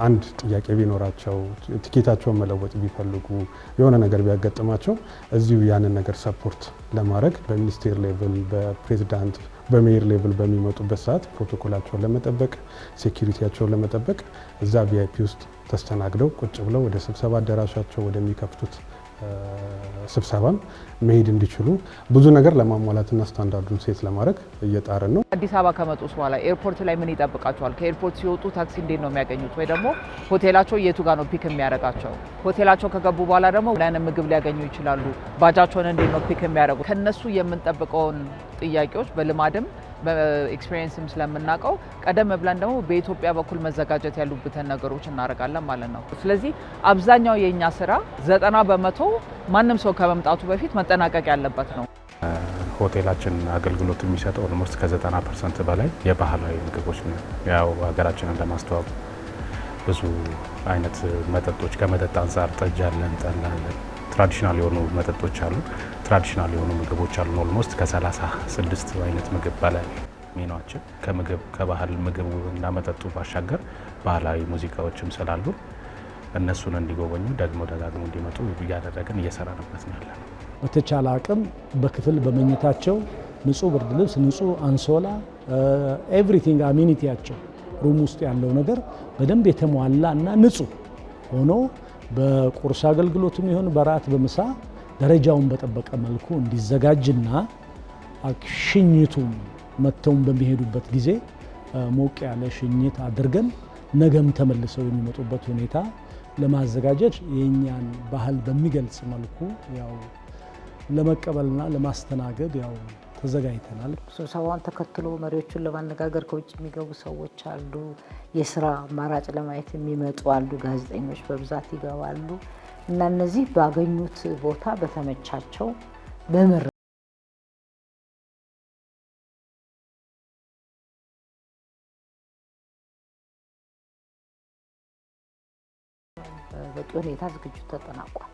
አንድ ጥያቄ ቢኖራቸው ቲኬታቸውን መለወጥ ቢፈልጉ የሆነ ነገር ቢያጋጥማቸው እዚሁ ያንን ነገር ሰፖርት ለማድረግ በሚኒስቴር ሌቭል በፕሬዝዳንት በሜየር ሌቭል በሚመጡበት ሰዓት ፕሮቶኮላቸውን ለመጠበቅ ሴኩሪቲያቸውን ለመጠበቅ እዛ ቪአይፒ ውስጥ ተስተናግደው ቁጭ ብለው ወደ ስብሰባ አዳራሻቸው ወደሚከፍቱት ስብሰባም መሄድ እንዲችሉ ብዙ ነገር ለማሟላትና ስታንዳርዱን ሴት ለማድረግ እየጣርን ነው። አዲስ አበባ ከመጡስ በኋላ ኤርፖርት ላይ ምን ይጠብቃቸዋል? ከኤርፖርት ሲወጡ ታክሲ እንዴት ነው የሚያገኙት? ወይ ደግሞ ሆቴላቸው የቱ ጋር ነው ፒክ የሚያደርጋቸው? ሆቴላቸው ከገቡ በኋላ ደግሞ ምን ምግብ ሊያገኙ ይችላሉ? ባጃቸውን እንዴት ነው ፒክ የሚያደርጉት? ከነሱ የምንጠብቀውን ጥያቄዎች በልማድም በኤክስፒሪየንስም ስለምናውቀው ቀደም ብለን ደግሞ በኢትዮጵያ በኩል መዘጋጀት ያሉበትን ነገሮች እናደርጋለን ማለት ነው። ስለዚህ አብዛኛው የኛ ስራ 90% ማንም ሰው ከመምጣቱ በፊት መጠናቀቅ ያለበት ነው። ሆቴላችን አገልግሎት የሚሰጠው ኦልሞስት ከ90% በላይ የባህላዊ ምግቦች ነው። ያው ሀገራችንን ለማስተዋወቅ ብዙ አይነት መጠጦች ከመጠጥ አንፃር ጠጅ አለን፣ ጠላ አለን፣ ትራዲሽናል የሆኑ መጠጦች አሉ፣ ትራዲሽናል የሆኑ ምግቦች አሉ። ኦልሞስት ከ36 አይነት ምግብ በላይ ሜኗችን ከምግብ ከባህል ምግብ እና መጠጡ ባሻገር ባህላዊ ሙዚቃዎችም ስላሉ እነሱን እንዲጎበኙ ደግሞ ደጋግሞ እንዲመጡ እያደረግን እየሰራንበት ነው ያለነው። በተቻለ አቅም በክፍል በመኝታቸው ንጹህ ብርድ ልብስ፣ ንጹህ አንሶላ፣ ኤቭሪቲንግ አሚኒቲያቸው ሩም ውስጥ ያለው ነገር በደንብ የተሟላ እና ንጹህ ሆኖ በቁርስ አገልግሎትም ይሁን በራት በምሳ ደረጃውን በጠበቀ መልኩ እንዲዘጋጅና ሽኝቱም መተውም በሚሄዱበት ጊዜ ሞቅ ያለ ሽኝት አድርገን ነገም ተመልሰው የሚመጡበት ሁኔታ ለማዘጋጀት የኛን ባህል በሚገልጽ መልኩ ያው ለመቀበልና ለማስተናገድ ያው ተዘጋጅተናል። ስብሰባውን ተከትሎ መሪዎቹን ለማነጋገር ከውጭ የሚገቡ ሰዎች አሉ። የስራ አማራጭ ለማየት የሚመጡ አሉ። ጋዜጠኞች በብዛት ይገባሉ እና እነዚህ ባገኙት ቦታ በተመቻቸው በመረ በቂ ሁኔታ ዝግጅት ተጠናቋል።